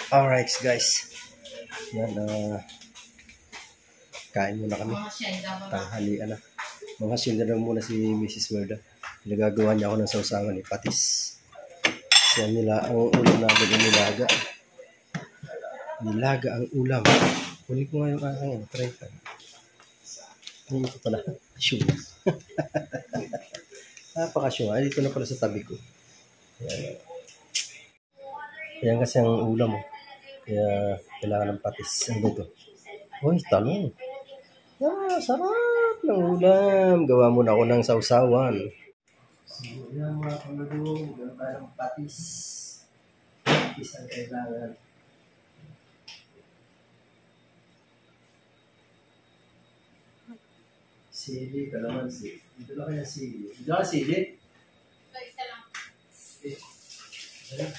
Alright guys, yan, kain muna kami, tanghalian na. Mga sinda lang muna si Mrs. Werda. Nagagawa niya ako ng sausawan ni patis. Yan nila ang ulam namin, nilaga. Nilaga ang ulam. Kunin ko nga yung aking try ka. Ito pala, syunga. Napaka-syunga. Dito na pala sa tabi ko. Yan. Yan kasi ang ulam mo. Kaya kailangan ng patis. Ano ito? Uy, talong. Ah, sarap ng ulam. Gawa muna ako ng sausawan. So, yan mga kamadong. Gawa tayo ng patis. Patis ang kailangan. Sili, kalamansi. Dito lang kaya sili. Dito lang sili? Isa lang. Ayan.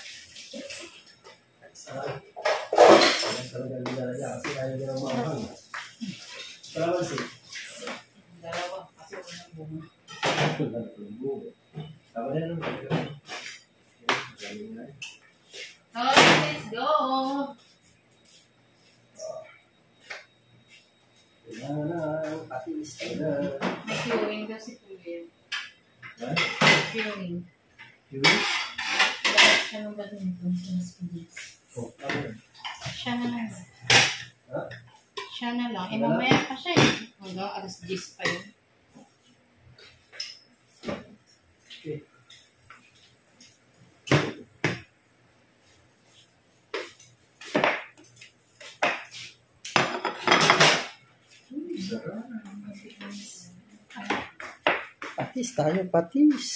Sarap. Ayan talaga nilalagay kasi ayaw niya ng maahang. Kalamansi. Dalawa. Kasi walang bunga. Walang bunga. Tama na naman talaga. Okay, let's go! Kailangan na. Patis na. May queuing daw si Kuya. Ha? Queuing. Yun? Dapat siya nung badminton sa mas bilis. Oh, tama. Siya na lang. Ha? Siya na lang. Eh, mamaya pa siya eh. Hanggang alas 10 pa yun. Okay. Patis tayo, patis.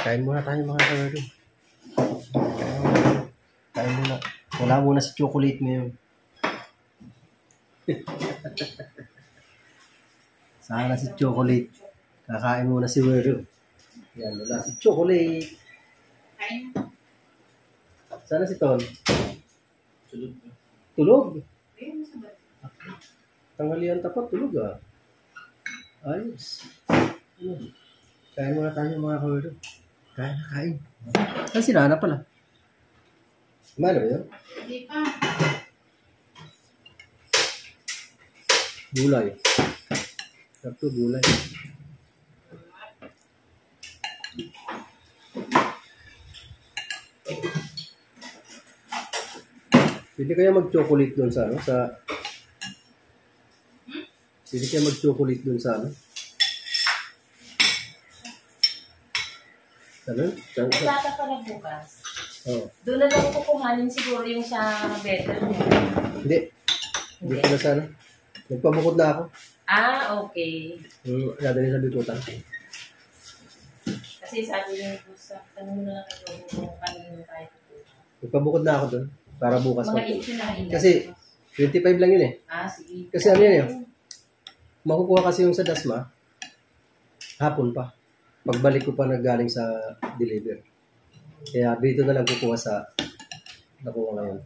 Kain muna tayo mga kawari. Kain muna. Wala muna si chocolate ngayon. Sana si chocolate. Kakain muna si Wero. Yan, wala si chocolate. Kain. Sana si Ton. Tulog. Tulog? Ayun, sa ba't? Tanghalian tapat, tulog ah. Ayos. Kain muna tayo mga kawero. Kain na kain. Saan si Nana pala? Kumano ba yun? Hindi pa. Gulay. Sarap to, gulay. Pwede kaya mag-chocolate doon sa ano? Pwede kaya mag-chocolate doon sa ano? Ano? Plata pala bukas. Oo. Doon na lang kukuhanin siguro yung sa better niya. Hindi. Hindi ko na sana. Nagpabukod na ako. Ah, okay. Nadali sa bikutan. Kasi sabi yung gusto, tanong mo na lang kayo kung kanino tayo. Nagpabukod na ako doon. Para bukas Mga pa. ito na ilan. Kasi 25 lang yun eh. Ah, sige. Kasi ano yan eh. Makukuha kasi yung sa Dasma. Hapon pa. Pagbalik ko pa naggaling sa deliver. Kaya dito na lang kukuha sa nakuha ngayon.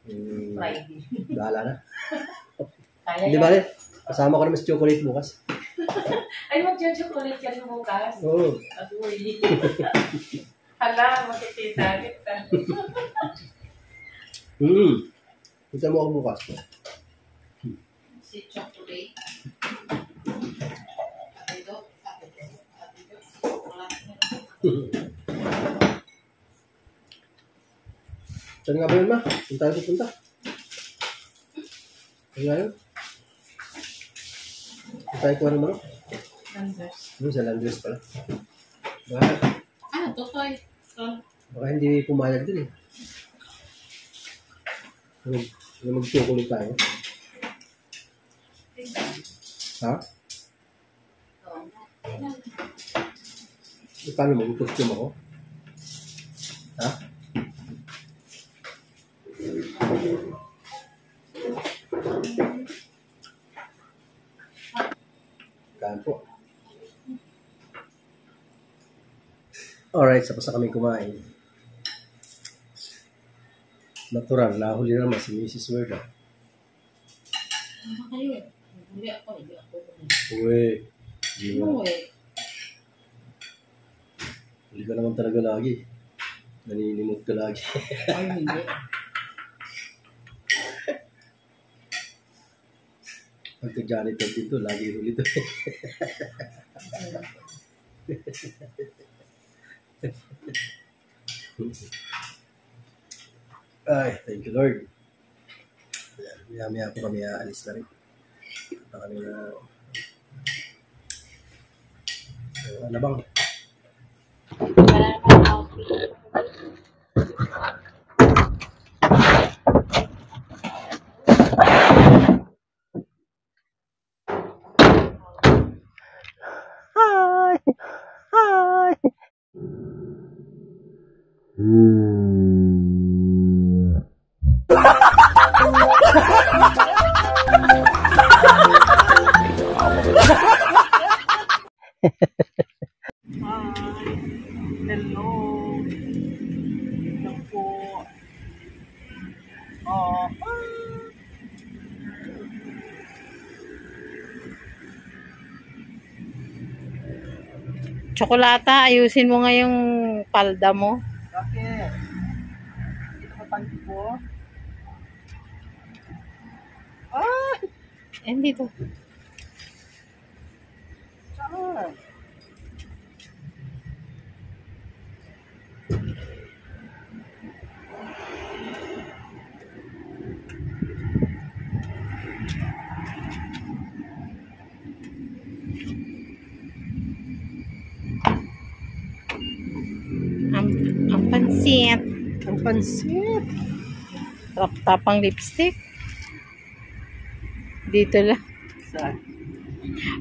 Friday. Bahala na. Kaya Hindi ba rin? Kasama ko naman sa chocolate bukas. Ay, mag-chocolate ka rin bukas. Oo. Adoy. Hala, makikita kita. Kita mo ako bukas. Si chocolate. Ito. Saan nga ba yun ma? Saan tayo pupunta? Saan nga yun? Saan tayo kuha ng manok? Landers. Doon sa Landers pala. Baka, Totoy. baka hindi pumayag din eh. Mag-chocolate tayo. Ha? Paano mag-costume ako? Ha? Kaan po. Alright, tapos na kami kumain. Natural, nahuli naman si Mrs. Werda. Ano kayo eh? Hindi ako. Uwe. Ano eh? Huli ka naman talaga lagi. Naninimot ka lagi. Ay, hindi. Pagka janitor dito, lagi huli to. Ay, thank you Lord. Maya-maya po kami aalis na rin. Punta kami na... ano bang? Hi! Hi! Hello. Hello po. Oh. Tsokolata, ayusin mo nga yung palda mo. Bakit? Dito ka pangki po? Ah! Eh, dito. Saan? Ang pansit. Ang pansit! Tapang lipstick. Dito lang. Saan?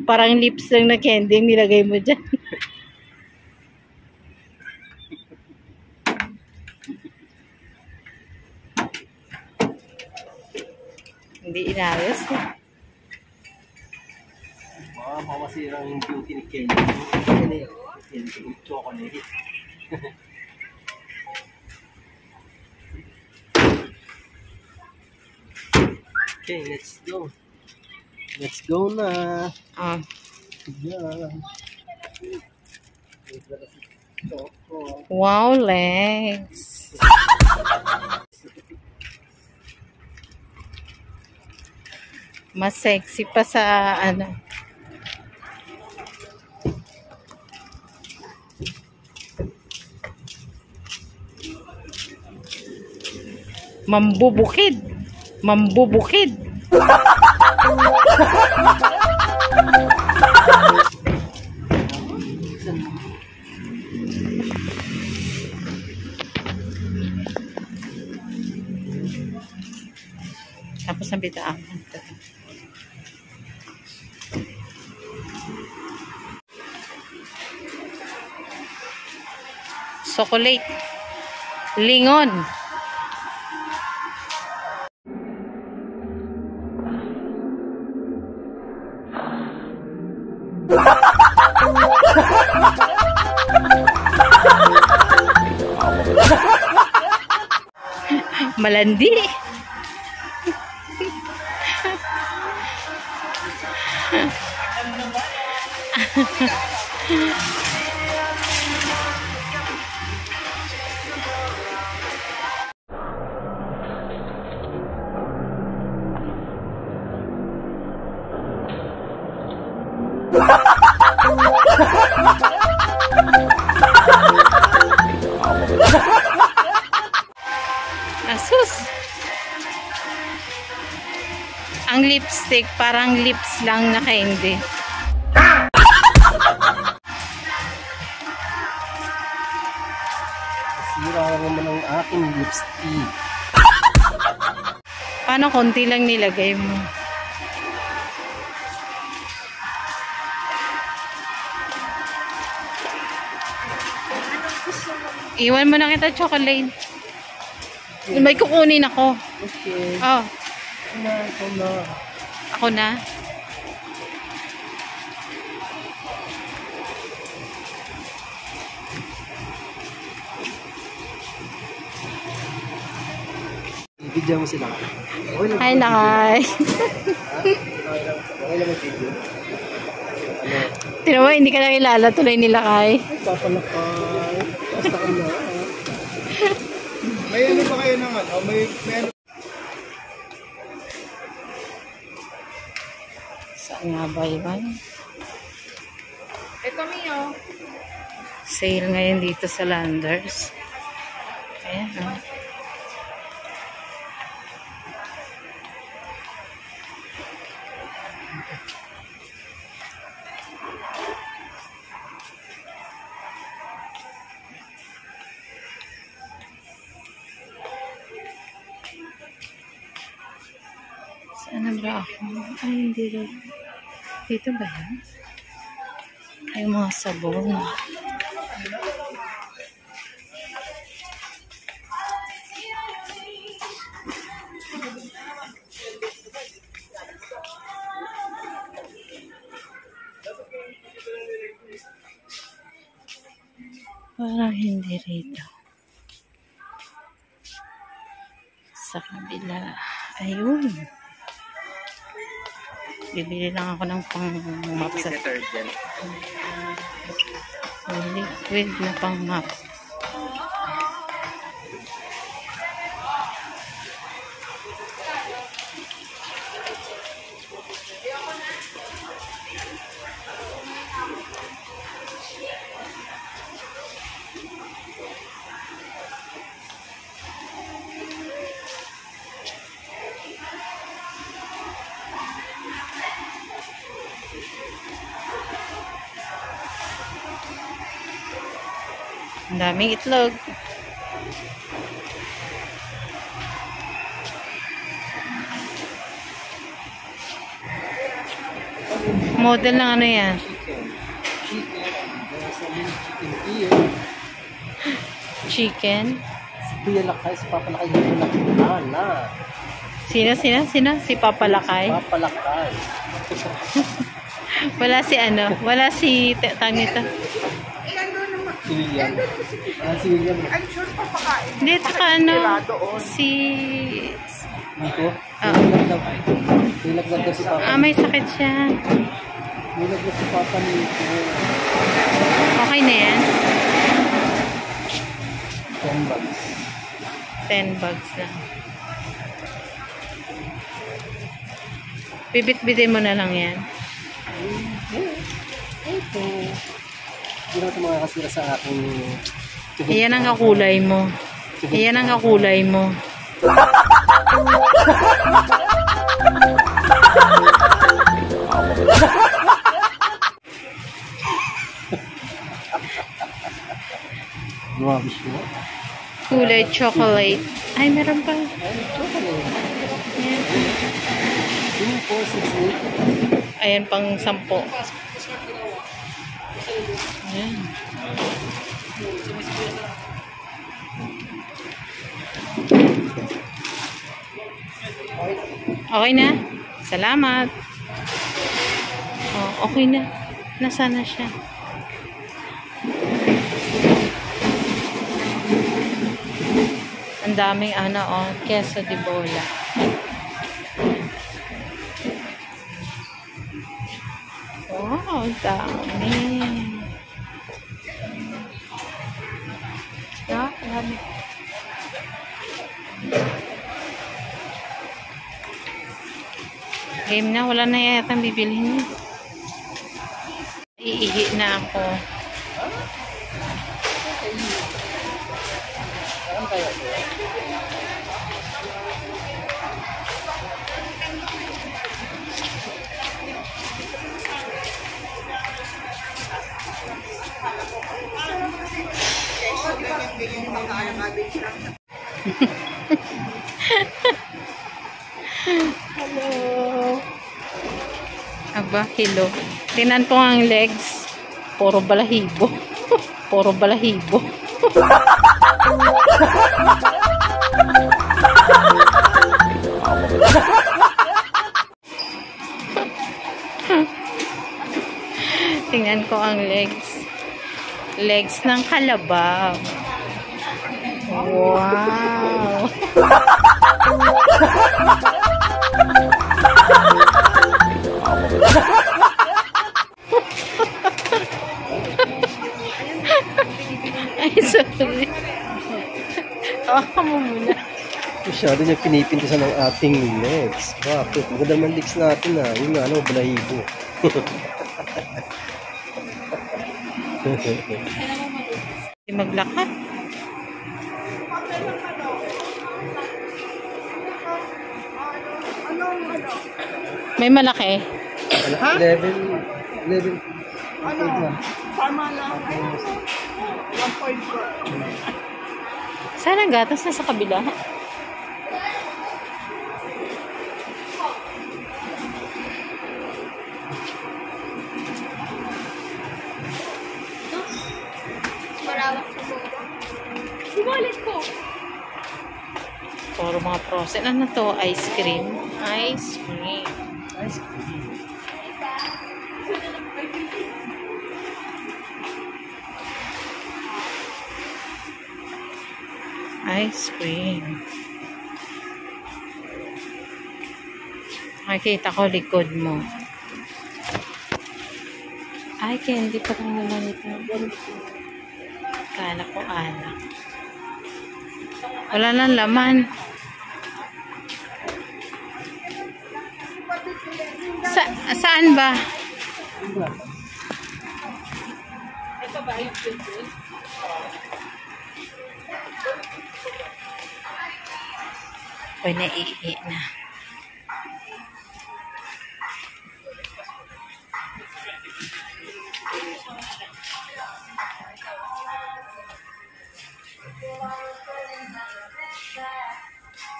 Parang lips lang na candy yung nilagay mo dyan. Hindi inayos. Masira yung beauty ni Kenny. Kenny, yung chocolate. Okay, let's go. Let's go na. Ah. Yan. Wow, legs. Mas sexy pa sa ano. Mambubukid. Mambubukid. Tapos ang bitaan. Chocolate. Lingon. Malandi. Asus. Ang lipstick parang lips lang na candy. Sira naman ang aking lipstick. Paano konti lang nilagay mo? Iwan mo na kita chocolate. May kukunin ako. Okay. Oh, Ako na. ako na. Ibigyan mo sila. Okay lang. Hi, Nakay. Okay lang mag-video. Ano? Tino mo, hindi ka na kilala. Tuloy nila, Kay. Ay, papalakay. Basta ka na. naman. Oh, may ano. Saan nga ba yun? Ito, Mio. Sale ngayon dito sa Landers. Ayan, oh. Saan na ba ako? Ay, hindi rin. Dito ba yan? Ay, mga sabon. Parang hindi rito. Sa kabila. Ayun. Bibili lang ako ng pang-map sa liquid na pang-map. Ang daming itlog. Model ng ano yan? Chicken. Kuya Lakay, si Papa Lakay, hindi na na. Sino? Si Papa Lakay? Papa Lakay. Wala si ano? Wala si tang nito? Si William. Si William. Hindi, taka ano? Si... Nico? Oo. Nilaglag daw si Papa. May sakit siya. Nilaglag si Papa Nico. Okay na yan? 10 bucks. 10 bucks lang. Bibit-bitin mo na lang yan. Ito. Hindi naman ito mga kasira sa aking... Iyan ang kakulay mo. Iyan ang kakulay mo. Grabe siya. Kulay chocolate. Ay, meron pa. Chocolate. Ayan. 2, 4, 6, 8. Ayan, pang 10. Ayan. Okay na? Salamat. Oh, okay na. Nasaan na siya? Ang daming ano, oh, queso de bola. Wow, ang dami. Ah, dami. Game na, wala na yata bibilhin. Iihi na ako. Hello. Aba, hello. Tingnan po ang legs. Puro balahibo. Puro balahibo. Tingnan ko ang legs. Legs ng kalabaw. Wow. Ay, sorry. Tawa mo muna. Masyado niya pinipintasan ng ating legs. Bakit? Maganda naman legs natin ah. Yung ano, balahibo. Maglakad. May malaki. Level. Tama lang. 1.4. Saan ang gatas na sa kabila? Marawak sa buko. Iwalit ko. Puro mga process. Ano to? Ice cream. Ice cream. Ice cream. Nakikita ko likod mo. Ay, candy pa lang naman ito. Kala ko alak. Wala nang laman. Saan ba? Ito ba yung pinto? Ako'y naiihi na.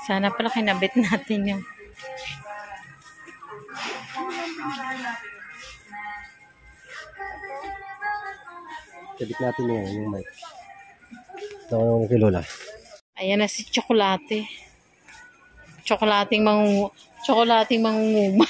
Sana pala kinabit natin yung Kabit natin yung mic. Ito ko kay Lola. ayan na si Tsokolate. Tsokolating mangunguma. Tsokolating mangunguma.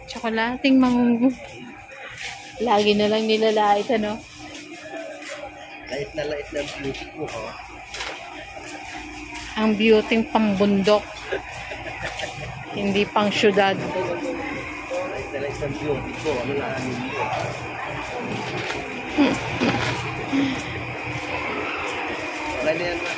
Tsokolating mangunguma. Lagi na lang nilalait, ano? Lait na beauty ko, ha? Ang beauty pambundok. Hindi pang syudad. Lait na beauty ko. Ano na amin mo? Wala na yan, ma.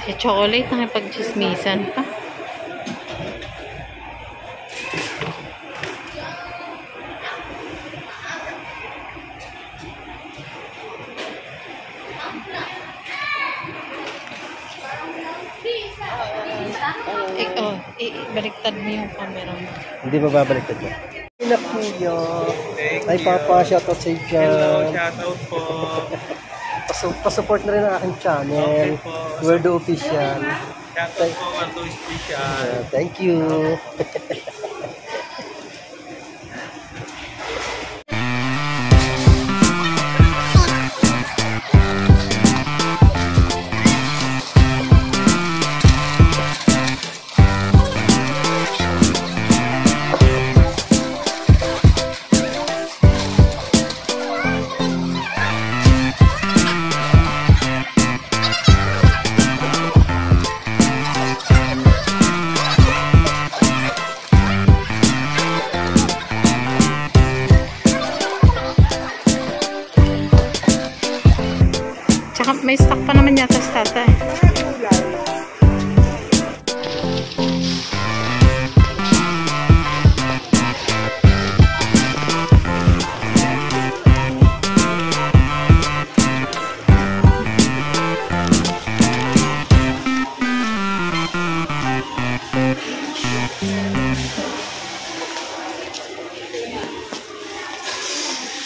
Si Chocolate, nakipag-chismisan pa. Baliktad mo yung camera mo. Hindi ba babaliktad mo? Ina Kuya. Ay, Papa, shoutout sa iyo dyan. Hello, shoutout po. Pasupport na rin ang aking channel. Okay po. Wordo Official. Shoutout po, Wordo Official. Thank you. Tsaka may stock pa naman yata sa tatay.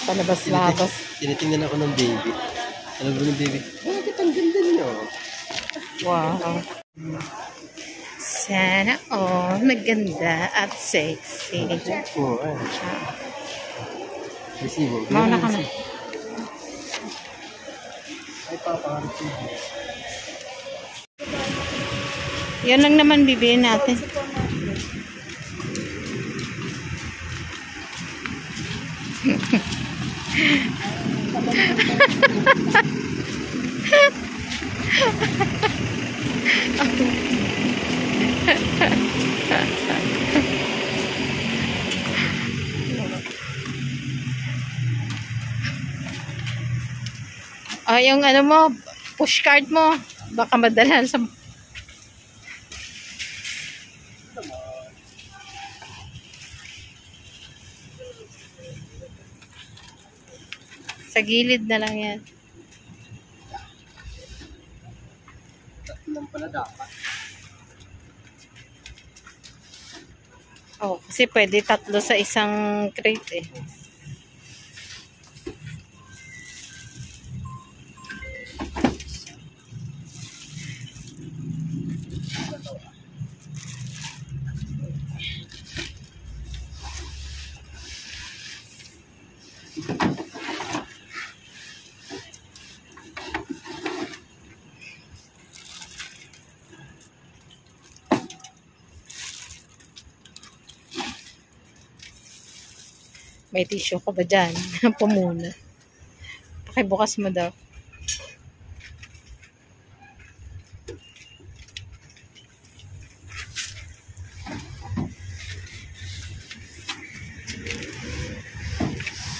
Palabas-labas. Tinitingnan ako ng baby. Alam mo ng baby? Bakit ang ganda niyo? Wow. Sana all maganda at sexy. Oo, ay. Resibo. Mauna ka na. Ay, Papa, resibo. Yun lang naman bibili natin. Yung ano mo, push card mo, baka madala sa gilid na lang yan. Tatlong pala dapat. Oh, kasi pwede 3 sa isang crate eh. May tissue ka ba dyan? Pumuna. Pakibukas mo daw.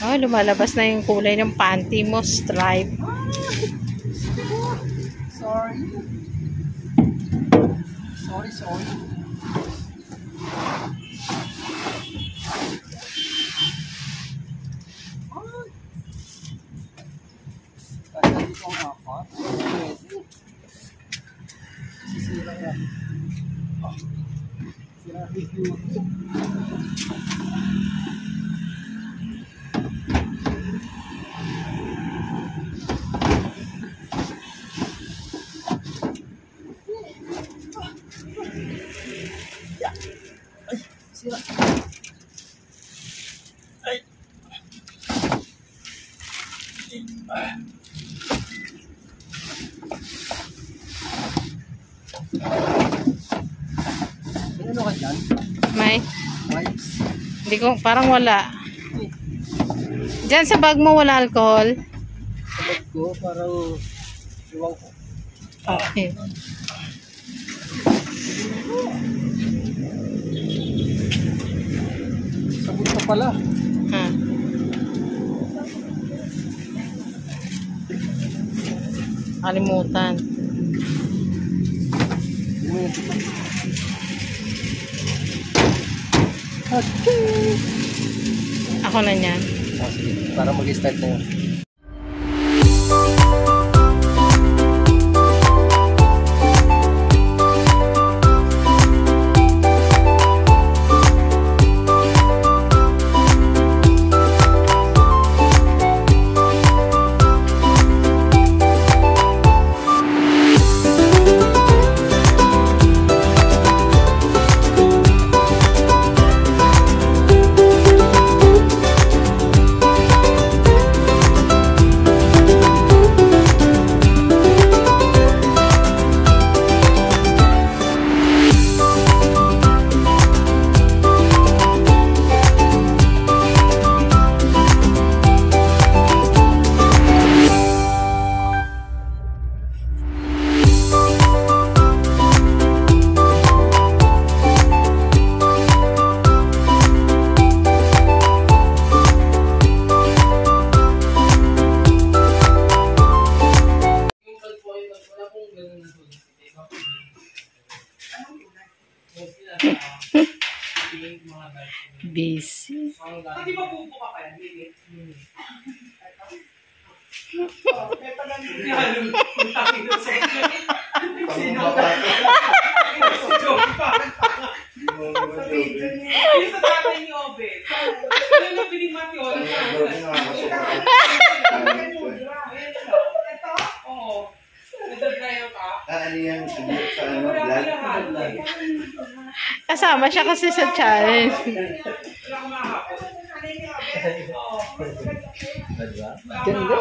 Oh, lumalabas na yung kulay ng panty mo, stripe. Sorry. Sorry. Sisira yan. Sira video. Sira. Ano ka dyan? May? Wipes. Hindi ko, parang wala. Diyan sa bag mo wala alcohol? Sa bag ko, parang iwang ko. Okay. Sabot ka pala. Ha. Kalimutan. Okay. Ako na niyan. Sige, para mag-start na yun. Busy. Pwede ba pupo ka pa yan? Yung sa tatay ni Obe. Ano yung pinimati o? Ito? Oo. Nagdadrayo ka? Ano yan? Sa ano? Blood? Kasama siya kasi sa challenge. Wala akong makakapon. Ganda.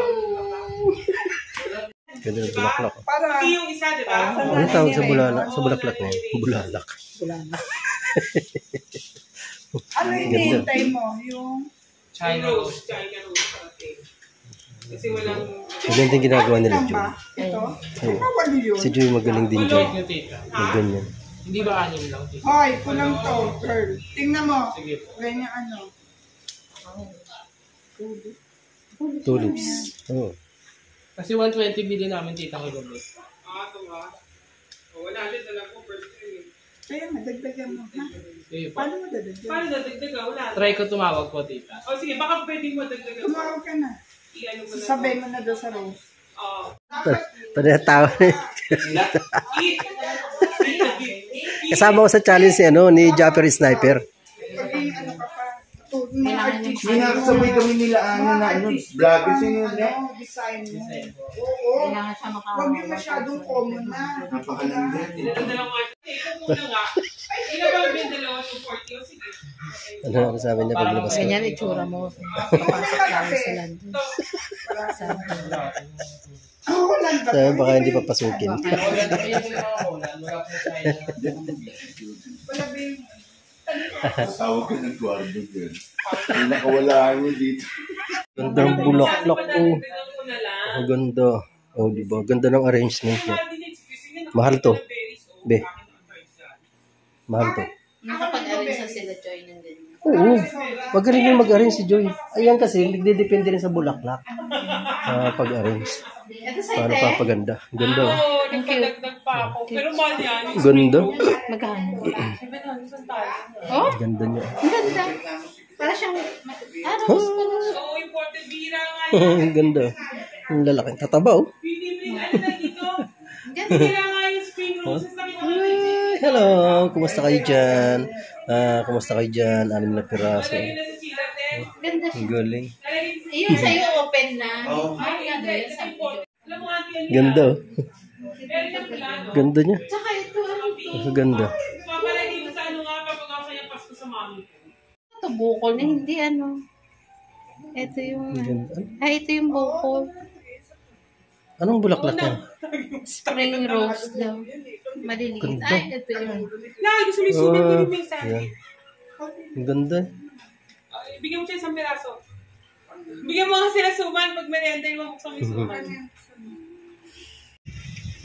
Ganda ng bulaklak. Hindi yung isa, di ba? Ano tawag sa bulala? Sa bulaklak na yun? Bulalak. Ano hinihintay mo? Yung China Rose. Kasi walang... Maganda yung ginagawa nila, Joy. ba? Ito? Oo. Ano yun? Si Joy magaling din, Joy. Yung tita. Magganyan. Hindi ba anim lang, tita? Hoy, kulang to, girl. Tingnan mo. Sige. Ganyan ano. Tulips. Oo. Kasi 120 bilhin namin, tita, ko gabi. ito ba? Wala din, alam ko, first time. Kaya madagdagan mo, ha? Sige po. Paano mo dadagdagan? Paano dadagdag ka? Wala. Try ko tumawag po, tita. O sige, baka pwede mo dagdagan. Tumawag ka na. I-ano mo na. Sabay mo na doon sa Rose. Oo. Tawa Kasama ko sa challenge si ni Japper Sniper. Pati ano ka pa. Mga artist. Hindi nakasabay kami nila na vloggers yun yun. Design mo. Oo. Kailangan siya Huwag yung masyadong common na. Napakalanda. Dalawa. Ikaw muna nga. Ilan ba yung dalawa yung 40? O sige. Ano sabi niya paglabas ko? Ganyan itsura mo. Papasok lang sa London. Holland ba? Sabi baka hindi papasukin. Wala ba yung... Tawag ka ng kwardo yun. Yung nakawala mo dito. Ganda ng bulaklak ko. Dagdagan mo na lang. Ang ganda. Oh, di ba? Ganda ng arrangement niya. Mahal to. Be. Mahal to. Nakapag-arrange sa sila Joy ng ganyan. Oo. Magaling yung mag-arrange si Joy. Ayan kasi, nagdedepende rin sa bulaklak. Pag-arrange. Ito sa Paano ite. papaganda. Ganda. Oh. Oo, nagpadagdag pa ako. Pero mahal yan. Ganda. Magkano? 700 ang tayo. Oh, Ganda niya. ang ganda. Para siyang, rose pa lang. Oo, imported bira nga. Ang ganda. Ang lalaki. Tataba oh. Binibril, ano na dito? Ang ganda. Bira nga yung spring roses na Ay, hello. Kumusta kayo dyan? Kumusta kayo dyan? 6 na piraso. Nalagyan na sa silat eh. Ganda Ang siya. galing. Yung sa'yo open na. Oo. Ay, ano yun sa video. Alam mo nga, yan. Ganda oh. Meron na pula, no? Ganda niya. Tsaka ito, ano to? Ang ganda. Papalagay mo sa ano nga kapag ako yung Pasko sa mami ko. Ito bukol na hindi ano. Ito yung, Ang ganda. ito yung bukol. Anong bulaklak yan? Spring rose daw. Maliliit. Ganda. Ay, ito yung, Lagi sumisulat ko rin sa Yan. Ang ganda. Bigyan mo siya isang piraso. Bigyan mo nga sila suman pag merienda yung mabuksan mo yung suman.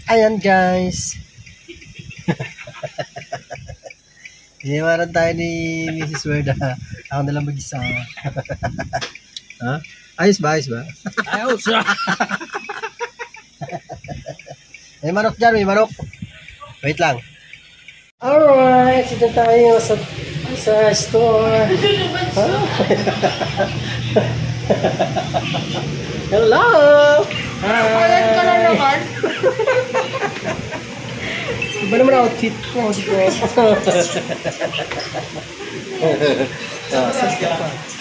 Ayan guys. Iniwanan tayo ni Mrs. Werda. Ako na lang mag-isa. Ha? Ayos ba? Ayos ba? Ayos! May manok dyan, may manok. Wait lang. Alright, dito tayo sa store. Hello! Kalat ka na naman. Iba naman ang outfit ko.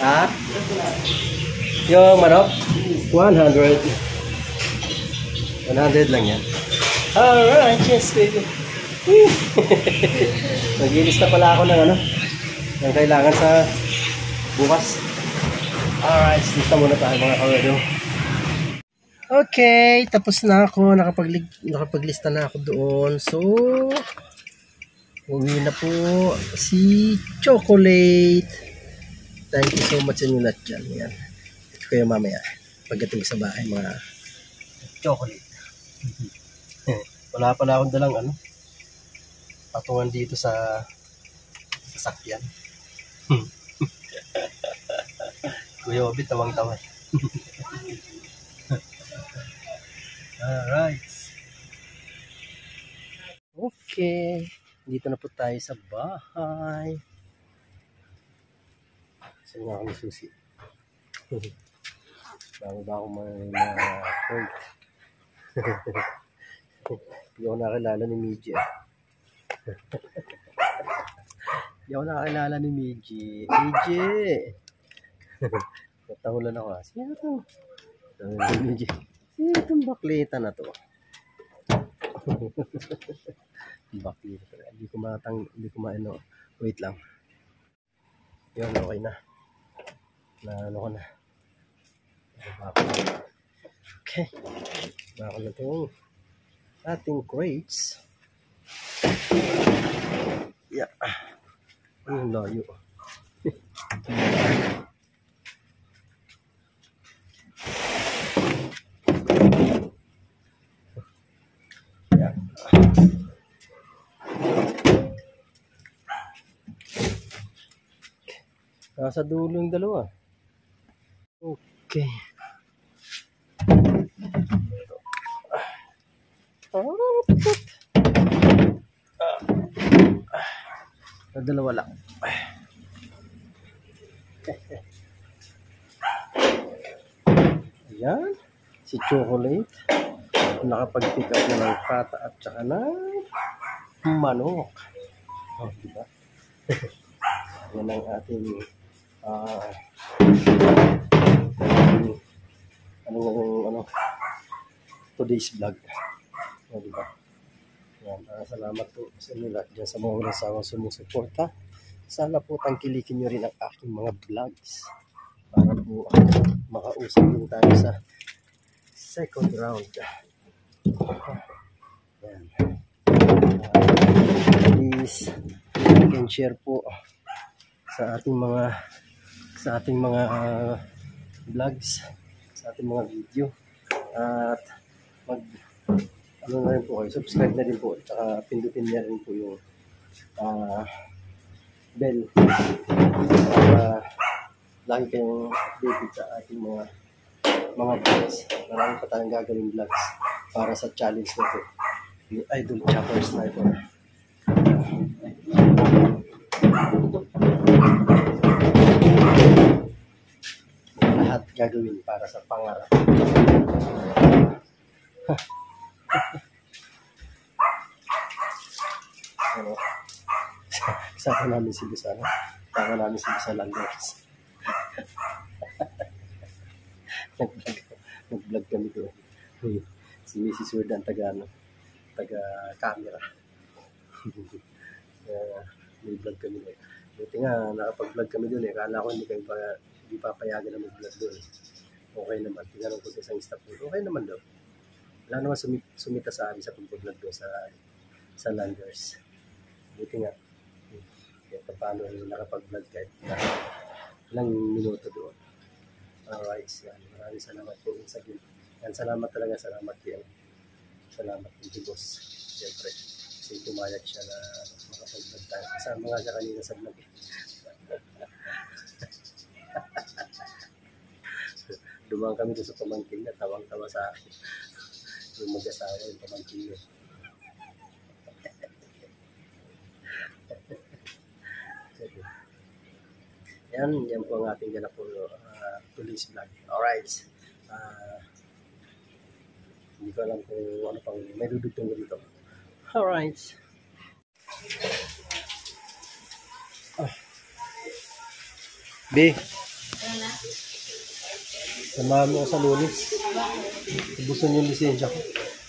Ha? Yung manok? 100. 100 lang yan. Alright, yes baby. Nag-ilista pala ako ng ng kailangan sa bukas. Alright, lista muna tayo mga kawedo. Okay, tapos na ako. Nakapaglista na ako doon. So, uwi na po si Chocolate. Thank you so much sa inyo lahat dyan. Yan. Ito kayo mamaya. Pagdating sa bahay, mga chocolate. Wala pala akong dalang patungan dito sa sasakyan. Kuya Obi, tawang-tawa. Alright. Okay. Dito na po tayo sa bahay. Saan nga ako ni Susi? Bago ba ako ma-point? Hindi ako nakilala ni Miji. Hindi ako nakilala ni Miji. Miji! Natahulan ako. Sino ito? Miji. Sino itong baklita na to? Baklita. Hindi ko maano. Wait lang. Yun, okay na. Na ano ko na. Okay. Okay. Baka na itong ating crates. Yeah. Ang layo. Yeah. Nasa dulo yung dalawa. Okay. Dalawa lang. Ayan. Si Chocolate. Nakapag-pick up na ng pata at saka ng manok. Oh, diba? Yan ang ating today's vlog. Oh, diba? Yan, salamat po sa inyo lahat dyan sa mga walang sawang sumusuporta. Sana po tangkilikin nyo rin ang aking mga vlogs para po makausap din tayo sa second round. Yan. Please like and share po sa ating mga vlogs, sa ating mga video, at na rin po kayo, subscribe na rin po, at saka pindutin niya rin po yung bell para lagi kayong updated sa ating mga vlogs. Marami pa tayong gagawin vlogs para sa challenge na ito ni Idol Chopper Sniper. Lahat gagawin para sa pangarap. Ano? Kasama namin si Busana. Kasama namin si Busana Landers. Nag-vlog kami doon. Si Mrs. Jordan taga-camera. May vlog kami doon. Buti nga, nakapag-vlog kami doon eh. Kala ko hindi papayagan na mag-vlog doon. Okay naman. Tinanong ko sa isang staff doon. Okay naman daw. Wala naman sumita sa amin sa pag-vlog doon sa Landers. Buti nga. Kaya paano nakapag-vlog kahit ilang minuto doon. Alright. Yan. Maraming salamat po sa akin. Yan, salamat talaga. Salamat yan. Salamat po boss. Siyempre. Kasi pumayag siya na makapag-vlog tayo. Kasama nga siya kanina sa vlog. Dumang kami doon sa pamangkin na tawang-tawa sa akin. Yung mag-asawa yung pamangkin niya. Yan po ang ating ganap po today's vlog. Alright. Hindi ko alam kung ano pang may dudugtong dito. Alright. B. Samahan mo sa Lunes. Ubusan yung lisensya ko.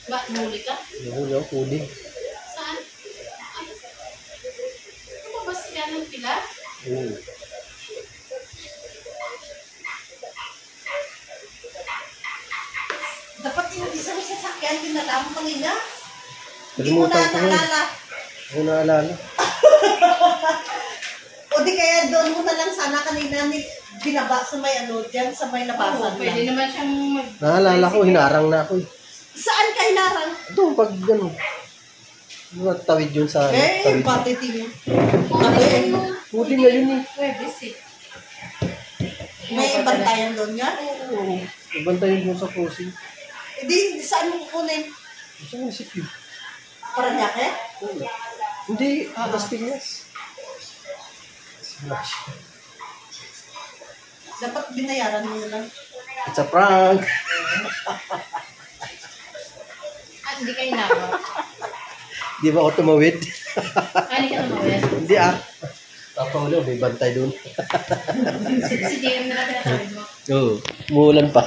Ba, muli ka? Nahuli ako, puding. Saan? Lumabas ka ng pila? Oo. Dapat yung isang sasakyan, pinala mo kanina. Kalimutan ko yun. Ako naalala. O di kaya doon mo na lang sana kanina binaba sa may dyan sa may labasan Oo, pwede naman siyang Naalala ko, hinarang na ako eh. Saan ka hinarang? Ito, pag gano'n. Tawid yun sa tawid. Pati ting. Huli na yun eh. pwede si. May bantayan doon nga. Oo. Ibantayin mo sa crossing. Hindi, saan mo kukunin? Gusto mo isip yun? Paranaque? Oo. Hindi, Las Piñas. Dapat binayaran mo na lang. It's a prank. Hindi kayo nawa. Di ba ako tumawid? Hindi ka naman. Hindi ah. Tapos may bantay doon. Si JM na lang pinatawid mo. Oo. Umuulan pa.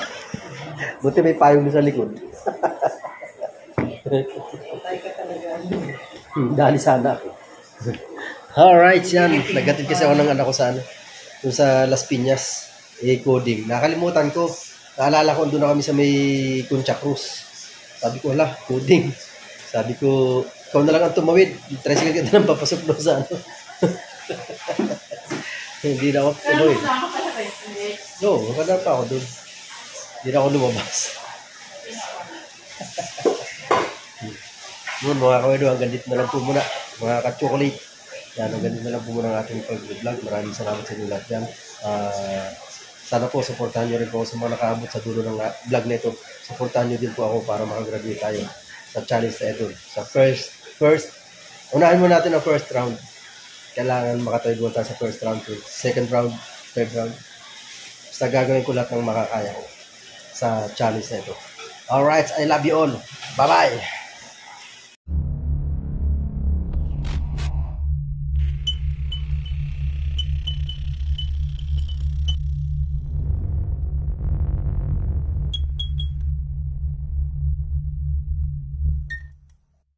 Buti may payong doon sa likod. Dali sana ako. Alright, yan. Naghatid kasi ako ng anak ko sa doon sa Las Piñas. Coding. Nakalimutan ko. Naalala ko, doon na kami sa may Concha Cruz. Sabi ko, wala, coding. Sabi ko, ikaw na lang ang tumawid. Tricycle ka na lang papasok doon sa ano. Hindi na ako tuloy. No, makadal pa ako doon. Hindi na ako lumabas. Noon, mga kawedo, hanggang dito na lang po muna. Mga ka-chocolate. Yan, hanggang dito na lang po muna ang ating pag-vlog. Maraming salamat sa inyo lahat yan. Sana po, supportahan nyo rin po sa mga nakaabot sa dulo ng vlog na ito. Supportahan nyo din po ako para makagraduate tayo sa challenge na ito. Sa unahin mo natin ang first round. Kailangan makatayo tayo sa first round, second round, third round. Basta gagawin ko lahat ng makakaya ko sa challenge na ito. Alright, I love you all. Bye-bye!